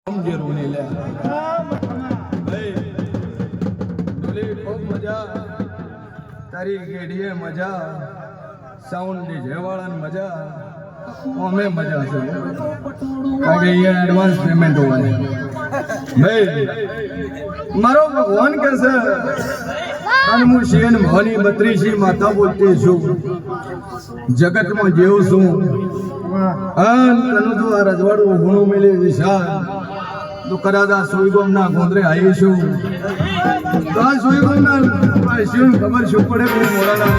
રોને લે ભાઈ ડોલી ખૂબ મજા તારી ગેડીએ મજા સાઉન્ડ ડીજે વાળાની મજા અમે મજા છે કારણ કે અહીંયા એડવાન્સ પેમેન્ટ હોવાની ભાઈ મારો ભગવાન કે છે અને હું શિવન ભવાની 32 માતા બોલતી છું જગતમાં જેવું છું તનું તો આ રજવાડું ગુણું મિલી વિશાળ તો કદાદા સોઈગોમના ગોંદરે આવીશું તો આ સોઈગોમના શિવન ખબર શું પડે કે મોડાના